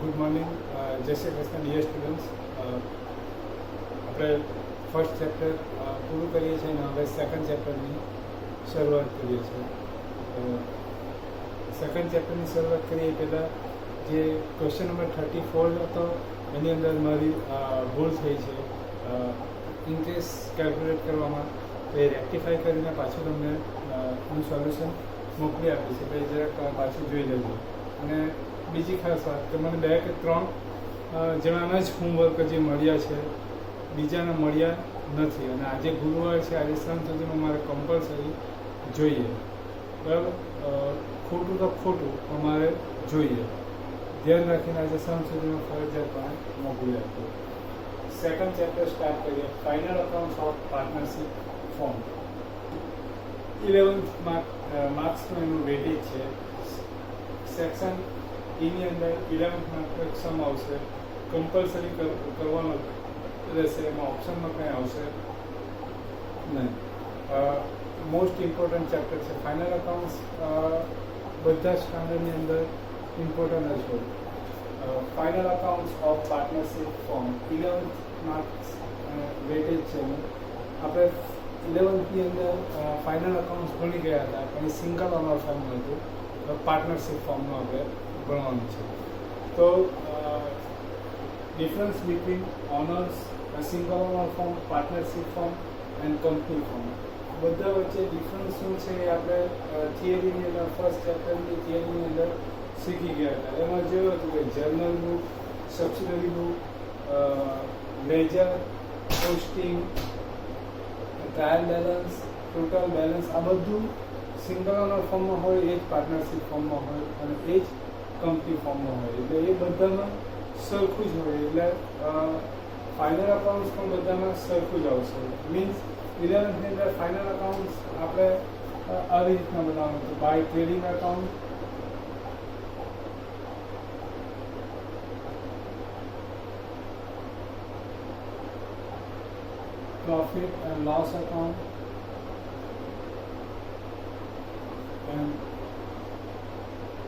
Good morning. જય Shri Krishna dear students. આપણે first chapter પૂરું કરીએ છીએ અને હવે સેકન્ડ ચેપ્ટરની શરૂઆત કરીએ છીએ. સેકન્ડ ચેપ્ટરની શરૂઆત કરીએ પહેલાં જે ક્વેશ્ચન નંબર 34 હતો એની અંદર મારી ભૂલ થઈ છે ઇન્ટરેસ્ટ કેલ્ક્યુલેટ કરવામાં. એ રેક્ટિફાઈ કરીને પાછું તમને હું સોલ્યુશન મોકલી આપી છે. પછી જરાક પાછું જોઈ લેજો. અને બીજી ખાસ વાત કે મને 2 કે 3 જણાના જ હોમવર્ક જે મળ્યા છે, બીજાના મળ્યા નથી. અને આજે ગુરુવાર છે, આજે સાંજ સુધીમાં મારે કમ્પલસરી જોઈએ. બરાબર? ખોટું તો ખોટું અમારે જોઈએ. ધ્યાન રાખીને આજે સાંજ સુધીમાં ફરજિયાત મોકલી આપ્યું. સેકન્ડ ચેપ્ટર સ્ટાર્ટ કરીએ. Final accounts of partnership form. 11th માર્ક્સનું એનું વેટેજ છે. સેક્શન એની અંદર 11th માર્કનો એક સમ આવશે, કમ્પલસરી કરવાનો રહેશે. એમાં ઓપ્શનમાં કંઈ આવશે નહીં. મોસ્ટ ઇમ્પોર્ટન્ટ ચેપ્ટર છે. ફાઇનલ અકાઉન્ટ્સ બધા સ્ટાન્ડર્ડની અંદર ઇમ્પોર્ટન્ટ જ હોય. Final accounts of partnership form 11th marks weightage છે. આપણે 11thની અંદર ફાઇનલ અકાઉન્ટ્સ ભણી ગયા હતા, પણ એ સિંગલ ઓનર ફોર્મનું હતું. પાર્ટનરશિપ ફોર્મનું આપણે ભણવાનું છે. તો difference between owners, single owner form, partnership form and company form, બધા વચ્ચે ડિફરન્સ શું છે એ આપણે થિયરીની અંદર ફર્સ્ટ ચેપ્ટરની થિયરીની અંદર શીખી ગયા હતા. એમાં જોયું હતું કે journal book, subsidiary book, ledger, posting, trial balance, total balance, આ બધું સિંગલ ઓનર ફોર્મમાં હોય, એ જ પાર્ટનરશિપ ફોર્મમાં હોય અને એ જ કંપની ફોર્મમાં હોય. એટલે એ બધામાં સરખું જ હોય. એટલે ફાઇનલ અકાઉન્ટ્સ પણ બધામાં સરખું જ આવશે. મીન્સ 11thની અંદર ફાઇનલ અકાઉન્ટ્સ આપણે આવી રીતના બનાવવાનું હતું. By trading account, profit and loss account, and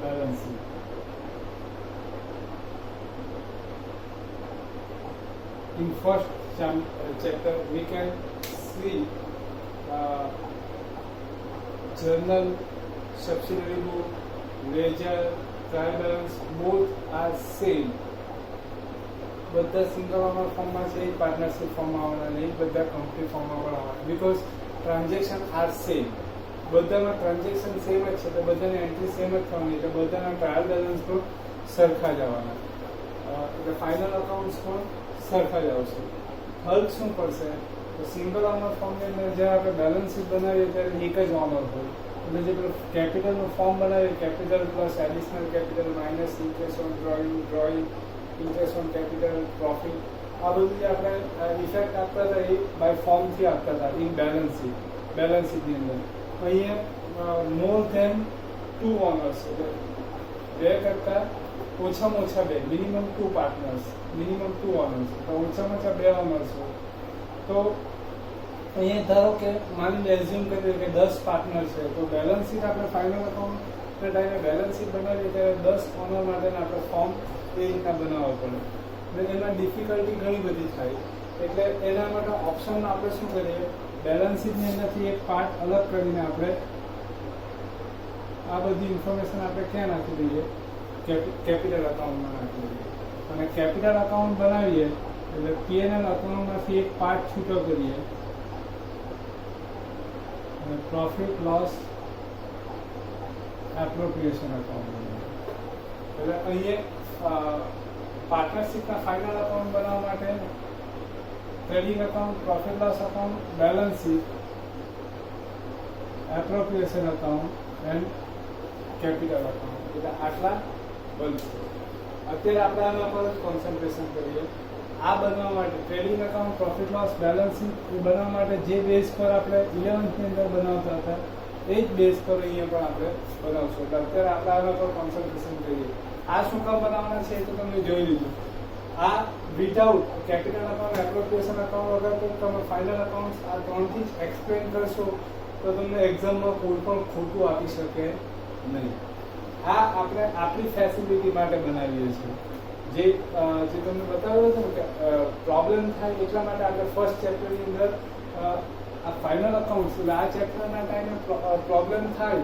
balance sheet. In first chapter we can see journal, subsidiary book, ledger, trial balance, both are same. બધા સિંગલ ઓનર ફોર્મમાં છે, એ પાર્ટનરશિપ ફોર્મમાં આવવાના નહીં, બધા કંપની ફોર્મમાં પણ આવવાના. Because transaction are same. બધામાં ટ્રાન્ઝેક્શન સેમ જ છે, તો બધાની એન્ટ્રી સેમ જ થવાની, એટલે બધાના ટ્રાયલ બેલેન્સ પણ સરખા જ આવવાના. એટલે ફાઇનલ અકાઉન્ટ્સ પણ સરખા જ આવશે. હલ શું પડશે? તો સિંગલ ઓનર ફોર્મની અંદર જ્યારે આપણે બેલેન્સ શીટ બનાવીએ ત્યારે એક જ ઓનર હોય. એટલે જે પેલું કેપિટલનું ફોર્મ બનાવીએ, capital plus additional capital minus interest on drawing, interest on capital, profit, આ બધું જે આપણે ઇફેક્ટ આપતા હતા એ બાય ફોર્મથી આપતા હતા ઇન બેલેન્સ શીટની અંદર. અહીંયા મોર ધેન 2 ઓનર્સ, એટલે 2 કરતાં ઓછામાં ઓછા 2, મિનિમમ 2 પાર્ટનર્સ, મિનિમમ 2 ઓનર્સ, તો ઓછામાં ઓછા 2 ઓનર્સ હોય. તો અહીંયા ધારો કે માની એઝ્યુમ કરીએ કે 10 પાર્ટનર છે, તો બેલેન્સ શીટ આપણે ફાઇનલ અકાઉન્ટના ટાઈમે બેલેન્સ શીટ બનાવીએ ત્યારે 10 ઓનર માટેના આપણે ફોર્મ એ રીતના બનાવવા પડે. એટલે એમાં ડિફિકલ્ટી ઘણી બધી થાય. એટલે એના માટે ઓપ્શન આપણે શું કરીએ, બેલેન્સ શીટની અંદરથી એક પાર્ટ અલગ કરીને આપણે આ બધી ઇન્ફોર્મેશન આપણે ક્યાં નાખી દઈએ, કેપિટલ અકાઉન્ટમાં નાખી દઈએ. અને કેપિટલ અકાઉન્ટ બનાવીએ એટલે P&L અકાઉન્ટમાંથી એક પાર્ટ છૂટો કરીએ અને પ્રોફિટ લોસ એપ્રોપ્રિએશન અકાઉન્ટ બનાવીએ. એટલે અહીંયા પાર્ટનરશિપના ફાઇનલ અકાઉન્ટ બનાવવા માટે trading account, profit loss account, balance sheet, appropriation account and capital account, એટલે આટલા બનશે. અત્યારે આપણે આના પર જ કોન્સન્ટ્રેશન કરીએ. આ બનાવવા માટે trading account, profit loss, balance sheet એ બનાવવા માટે જે બેઝ પર આપણે 11thની અંદર બનાવતા હતા એ જ બેઝ પર અહીંયા પણ આપણે બનાવશું. એટલે અત્યારે આપણે આના પર કોન્સન્ટ્રેશન કરીએ. આ શું કામ બનાવવાના છે એ તો તમે જોઈ લીધું. આ without capital account, appropriation account વગર તો તમે ફાઇનલ અકાઉન્ટ આ 3થી જ એક્સપ્લેન કરશો તો તમને એક્ઝામમાં કોઈ પણ ખોટું આપી શકે નહીં. આ આપણે આપણી ફેસિલિટી માટે બનાવીએ છીએ. જે તમને બતાવ્યું હતું કે પ્રોબ્લેમ થાય એટલા માટે આપણે ફર્સ્ટ ચેપ્ટરની અંદર આ ફાઇનલ અકાઉન્ટ્સ એટલે આ ચેપ્ટરના ટાઈમે પ્રોબ્લેમ થાય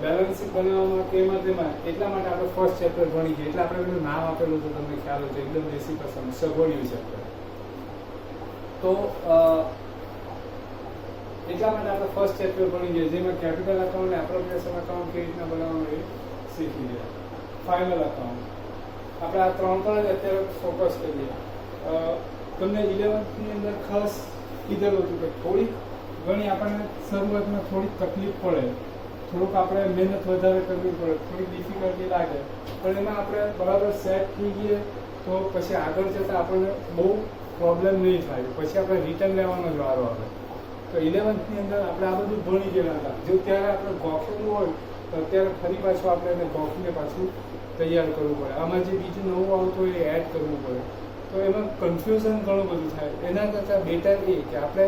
બેલેન્સ શીટ બનાવવામાં કે એમાં તેમાં એટલા માટે આપણે ફર્સ્ટ ચેપ્ટર ભણી ગયા એટલે આપણે પેલું નામ આપેલું હતું તમને ખ્યાલ હોય તો એકદમ બેસિક પસંદ સગવડિયું ચેપ્ટર તો એટલા માટે આપણે ફર્સ્ટ ચેપ્ટર ભણી ગયા જેમાં કેપિટલ અકાઉન્ટ અને એપ્રોપ્રિએશન અકાઉન્ટ કેવી રીતના બનાવવાનું એ શીખી ગયા. ફાઇનલ અકાઉન્ટ આપણે આ ત્રણ પર જ અત્યારે ફોકસ કરીએ. તમને 11th ની અંદર ખાસ કીધેલું હતું કે થોડીક ઘણી આપણને શરૂઆતમાં થોડીક તકલીફ પડે, થોડુંક આપણે મહેનત વધારે કરવી પડે, થોડીક ડિફિકલ્ટી લાગે, પણ એમાં આપણે બરાબર સેટ થઈ ગઈએ તો પછી આગળ જતાં આપણને બહુ પ્રોબ્લેમ નહીં થાય, પછી આપણે રિટર્ન લેવાનો જ વારો આવે. તો 11th ની અંદર આપણે આ બધું ભણી ગયેલા હતા. જો ત્યારે આપણે ગોખેલું હોય તો અત્યારે ફરી પાછું આપણે એને ગોખીને પાછું તૈયાર કરવું પડે. આમાં જે બીજું નવું આવતું હોય એ એડ કરવું પડે, તો એમાં કન્ફ્યુઝન ઘણું બધું થાય. એના કરતાં બેટર એ કે આપણે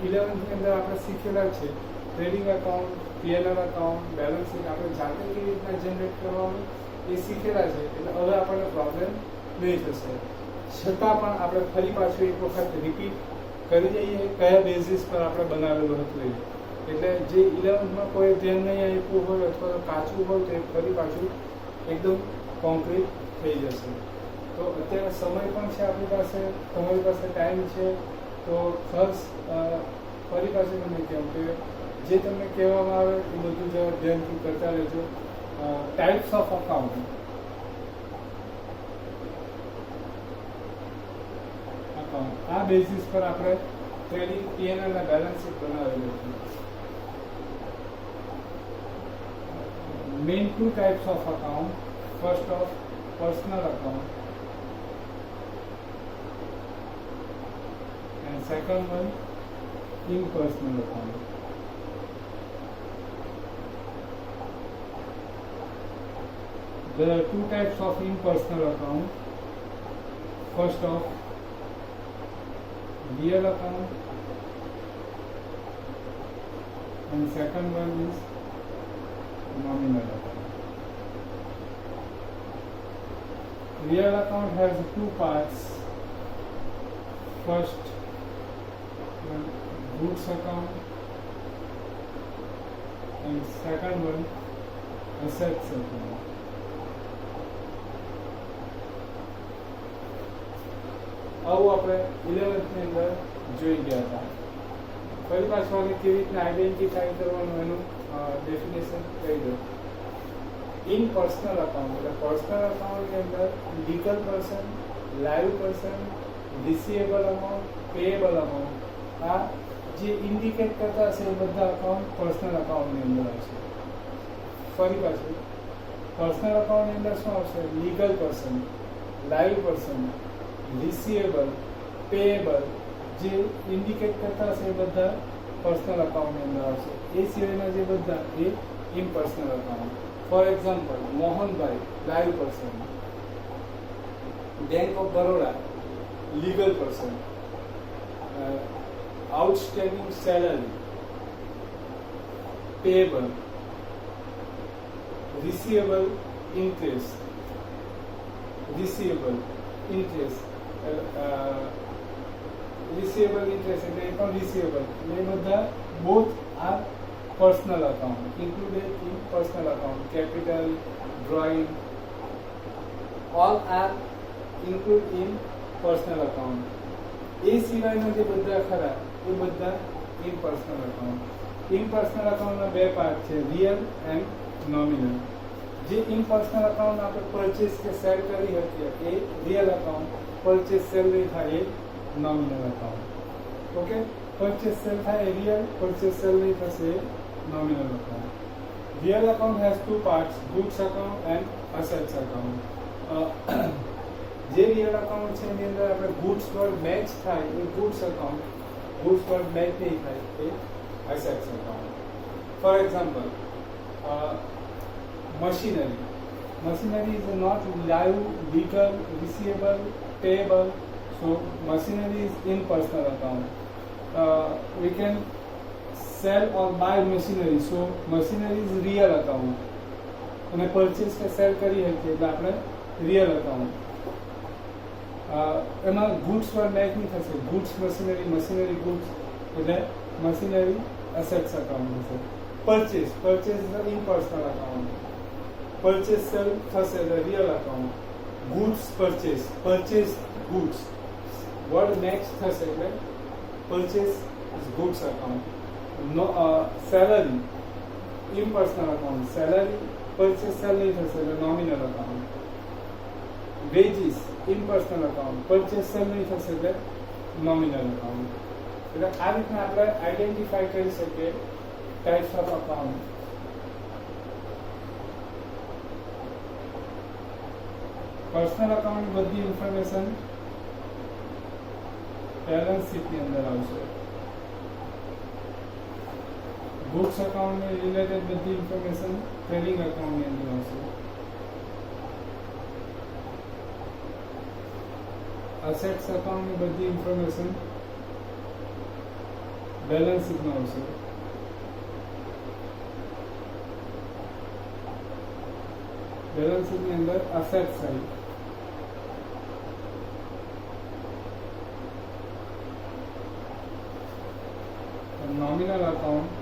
11th ની અંદર આપણે શીખેલા છે trading account, P&L account, balance sheet આપણે જાતે કેવી રીતના જનરેટ કરવાનું એ શીખેલા છે, એટલે હવે આપણને પ્રોબ્લેમ નહીં થશે. છતાં પણ આપણે ફરી પાછું એક વખત રિપીટ કરી દઈએ કયા બેઝિસ પર આપણે બનાવેલું હતું એ. એટલે જે 11thમાં કોઈ ધ્યાન નહીં આપ્યું હોય અથવા તો કાચું હોય તો એ ફરી પાછું એકદમ કોન્ક્રીટ થઈ જશે. તો અત્યારે સમય પણ છે આપણી પાસે, તમારી પાસે ટાઈમ છે, તો ખાસ ફરી પાછું તમને કહું કે જે તમને કહેવામાં આવે એ બધું જ ધ્યાનથી કરતા રહેજો. ટાઈપ્સ ઓફ અકાઉન્ટ આ બેઝિસ પર આપણે ટ્રેડિંગ પીએનએલ અને બેલેન્સ શીટ બનાવેલી હતી. Main two types of account. First of personal account and second one impersonal account. There are two types of impersonal account. First of real account and second one is nominal account. Real account has two parts. First one goods account and second one assets account. આવું આપણે 11th ની અંદર જોઈ ગયા હતા. ફરી પાછું આપણે કેવી રીતના આઈડેન્ટિફાઈ કરવાનું એનું ડેફિનેશન કહી દો. ઇન પર્સનલ અકાઉન્ટ એટલે પર્સનલ અકાઉન્ટની અંદર legal person, live person, receivable amount, payable amount આ જે ઇન્ડિકેટ કરતા હશે એ બધા અકાઉન્ટ પર્સનલ અકાઉન્ટની અંદર આવશે. ફરી પાછું પર્સનલ અકાઉન્ટની અંદર શું આવશે? Legal person, live person, receivable, payable જે ઇન્ડિકેટ કરતા હશે એ બધા પર્સનલ અકાઉન્ટની અંદર આવશે. એ સિવાયના જે બધા એ impersonal account. For example Mohanbhai live person, bank of Baroda legal person, outstanding salary, payable, receivable interest, receivable interest એટલે એ પણ receivable એ બધા both are personal account included in personal account. Capital, drawing all are included in personal account. એ સિવાયના જે બધા ખરા એ બધા impersonal account. Impersonal અકાઉન્ટના બે part છે, રિયલ એન્ડ નોમિનલ. જે ઇમ્પર્સનલ અકાઉન્ટ આપણે પરચેસ કે સેલ કરી શકીએ એ રિયલ અકાઉન્ટ, પરચેસ સેલ નહીં થાય એ nominal account. Okay, purchase sale થાય એ રિયલ, પરચેસ સેલ નહીં થશે એ nominal account. Real account has two parts, goods account and assets account. જે રિયલ અકાઉન્ટ છે એની અંદર આપણે ગુડ્સ વર્ડ મેચ થાય એ goods account, goods word match નહીં થાય એ assets account. For example machinery. Machinery is not live, legal, receivable, payable. So machinery is in personal account. We can sell or buy machinery, so machinery is real account. અને purchase કે cell કરી શકીએ એટલે આપણે real account. એમાં goods પર ટાઈપની થશે, ગુડ્સ મશીનરી, મશીનરી ગુડ્સ એટલે મશીનરી એસેટ્સ અકાઉન્ટ થશે. પરચેસ, પરચેસ એટલે ઇમ્પર્સનલ અકાઉન્ટ. પરચેસ સેલ થશે એટલે real account. Goods purchase, purchase goods, word next થશે એટલે purchase goods account. Salary impersonal account, salary purchase sale નહીં થશે એટલે nominal account. Wages impersonal account, purchase sale નહીં થશે એટલે નોમિનલ અકાઉન્ટ. એટલે આ રીતના આપણે આઈડેન્ટિફાઈ કરી શકીએ types of account. Personal account બધી ઇન્ફોર્મેશન બેલેન્સ શીટની અંદર આવશે. ગુડ્સ અકાઉન્ટની રિલેટેડ બધી ઇન્ફોર્મેશન ટ્રેડિંગ અકાઉન્ટની અંદર આવશે. અસેટ્સ અકાઉન્ટની બધી ઇન્ફોર્મેશન બેલેન્સ શીટમાં આવશે. બેલેન્સ શીટની અંદર asset side, nominal account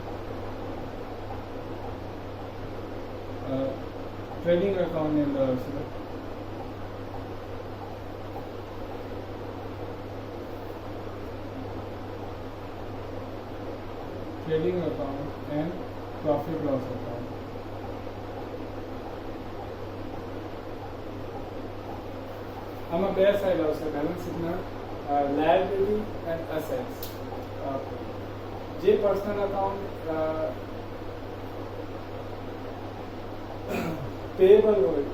trading અકાઉન્ટની અંદર આવશે. Trading account and profit loss account. આમાં બે સાઈડ આવશે બેલેન્સ શીટના, લાયબિલિટી એન્ડ એસેટ્સ. જે પર્સનલ અકાઉન્ટ પેએબલ હોય,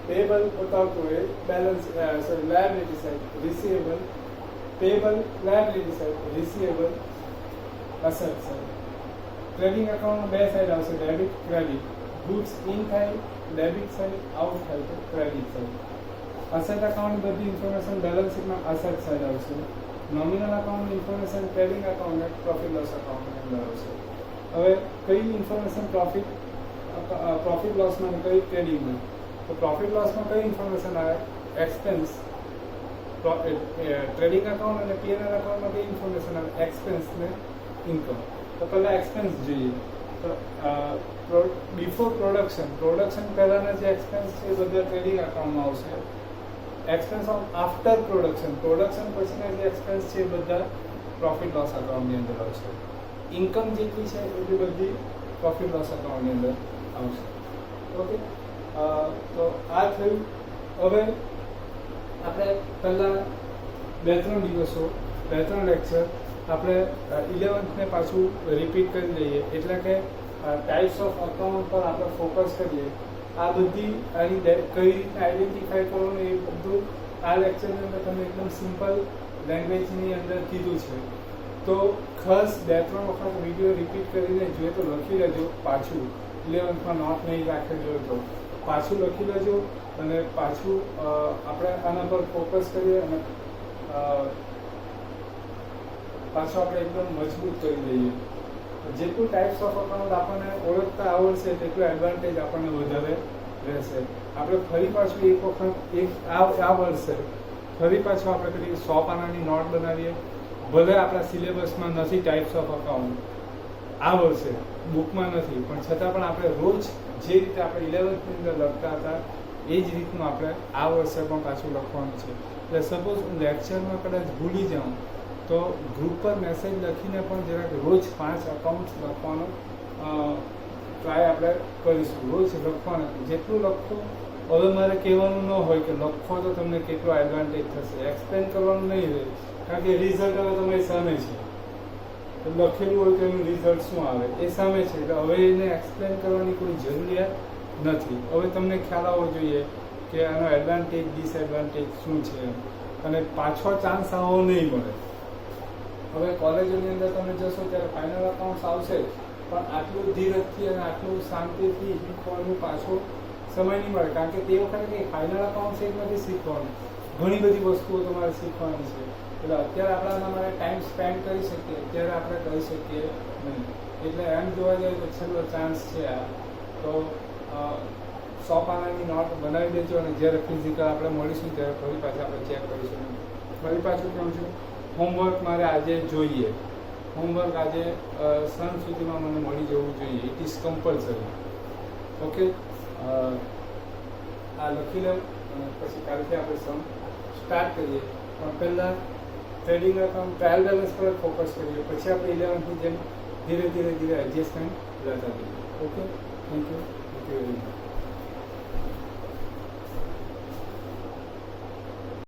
પેએબલ બતાવતું હોય balance sorry liability side, receivable payable liability side, receivable asset side. Trading અકાઉન્ટમાં બે સાઈડ આવશે, ડેબિટ ક્રેડિટ. ગુડ્સ ઇન થાય ડેબિટ સાઈડ, આઉટ થાય તો ક્રેડિટ સાઈડ. અસેટ અકાઉન્ટ બધી ઇન્ફોર્મેશન બેલેન્સ શીટમાં અસેટ સાઈડ આવશે. Nominal account information trading account અને પ્રોફિટ લોસ અકાઉન્ટની અંદર આવશે. હવે કઈ ઇન્ફોર્મેશન પ્રોફિટ લોસમાં અને કઈ ટ્રેડિંગમાં? તો પ્રોફિટ લોસમાં કઈ ઇન્ફોર્મેશન આવે? એક્સપેન્સ. ટ્રેડિંગ અકાઉન્ટ અને પીએનએલ અકાઉન્ટમાં કઈ ઇન્ફોર્મેશન આવે? એક્સપેન્સ ને ઇન્કમ. તો પહેલા એક્સપેન્સ જોઈએ. તો બિફોર પ્રોડક્શન પહેલાના જે એક્સપેન્સ છે એ બધા ટ્રેડિંગ અકાઉન્ટમાં આવશે. એક્સપેન્સ ઓફ આફ્ટર પ્રોડક્શન પછીના જે એક્સપેન્સ છે એ બધા પ્રોફિટ લોસ અકાઉન્ટની અંદર આવશે. ઇન્કમ જેટલી છે એ બધી પ્રોફિટ લોસ અકાઉન્ટની અંદર આવશે. ઓકે, તો આ થયું. હવે આપણે પહેલાં 2-3 દિવસો 2-3 લેક્ચર આપણે 11th પાછું રિપીટ કરી દઈએ, એટલે કે ટાઈપ્સ ઓફ અકાઉન્ટ પર આપણે ફોકસ કરીએ. આ બધી આની કઈ રીતે આઈડેન્ટિફાઈ કરવાનું એ બધું આ લેક્ચરની અંદર તમને એકદમ સિમ્પલ લેંગ્વેજની અંદર કીધું છે. તો ખાસ 2-3 વખત વિડીયો રિપીટ કરીને જોઈએ તો લખી લેજો. પાછું 11th નોટ નહીં રાખેલ હોય તો પાછું લખી લેજો અને પાછું આપણે આના પર ફોકસ કરીએ અને પાછું આપણે એકદમ મજબૂત કરી દઈએ. જેટલું ટાઈપ્સ ઓફ અકાઉન્ટ આપણને ઓળખતા આવડશે તેટલું એડવાન્ટેજ આપણને વધારે રહેશે. આપણે ફરી પાછું એક વખત આ વર્ષે ફરી પાછું આપણે પેલી 100 પાનાની નોટ બનાવીએ. ભલે આપણા સિલેબસમાં નથી ટાઈપ્સ ઓફ અકાઉન્ટ આ વર્ષે, બુકમાં નથી, પણ છતાં પણ આપણે રોજ જે રીતે આપણે 11th અંદર લખતા હતા એ જ રીતનું આપણે આ વર્ષે પણ પાછું લખવાનું છે. એટલે સપોઝ હું લેક્ચરમાં કદાચ ભૂલી જાઉં તો ગ્રુપ પર મેસેજ લખીને પણ જરાક રોજ 5 અકાઉન્ટ્સ લખવાનો ટ્રાય આપણે કરીશું. રોજ લખવાના, જેટલું લખો. હવે મારે કહેવાનું ન હોય કે લખો તો તમને કેટલો એડવાન્ટેજ થશે, એક્સપ્લેન કરવાનું નહીં રહે, કારણ કે રિઝલ્ટ હવે તમારી સામે છે. લખેલું હોય તો એનું રિઝલ્ટ શું આવે એ સામે છે. એટલે હવે એને એક્સપ્લેન કરવાની કોઈ જરૂરિયાત નથી. હવે તમને ખ્યાલ આવવો જોઈએ કે આનો એડવાન્ટેજ ડિસએડવાન્ટેજ શું છે, અને પાછો ચાન્સ આવવો નહીં મળે. હવે કોલેજોની અંદર તમે જશો ત્યારે ફાઇનલ અકાઉન્ટ્સ આવશે, પણ આટલું ધીરજથી અને આટલું શાંતિથી શીખવાનું પાછો સમય નહીં મળે, કારણ કે તે વખતે કંઈ ફાઇનલ અકાઉન્ટ્સ એક નથી શીખવાનું, ઘણી બધી વસ્તુઓ તમારે શીખવાની છે. એટલે અત્યારે આપણે આના માટે ટાઈમ સ્પેન્ડ કરી શકીએ, અત્યારે આપણે કરી શકીએ નહીં. એટલે એમ જોવા જઈએ તો છેલ્લો ચાન્સ છે આ. તો 100 પાનાની નોટ બનાવી દેજો અને જ્યારે ફિઝિકલ આપણે મળીશું ત્યારે ફરી પાછા આપણે ચેક કરીશું. ફરી પાછું કહું છું, હોમવર્ક મારે આજે જોઈએ. હોમવર્ક આજે સાંજ સુધીમાં મને મળી જવું જોઈએ. It is compulsory. ઓકે, આ લખી લઉં અને પછી કાલથી આપણે સમ સ્ટાર્ટ કરીએ. પણ પહેલાં ટ્રેડિંગ એકાઉન્ટ ટ્રાયલ બેલેન્સ પર ફોકસ કરીએ, પછી આપણે 11થી જેમ ધીરે ધીરે એડજસ્ટમેન્ટ લેતા જઈએ. Okay, thank you very much.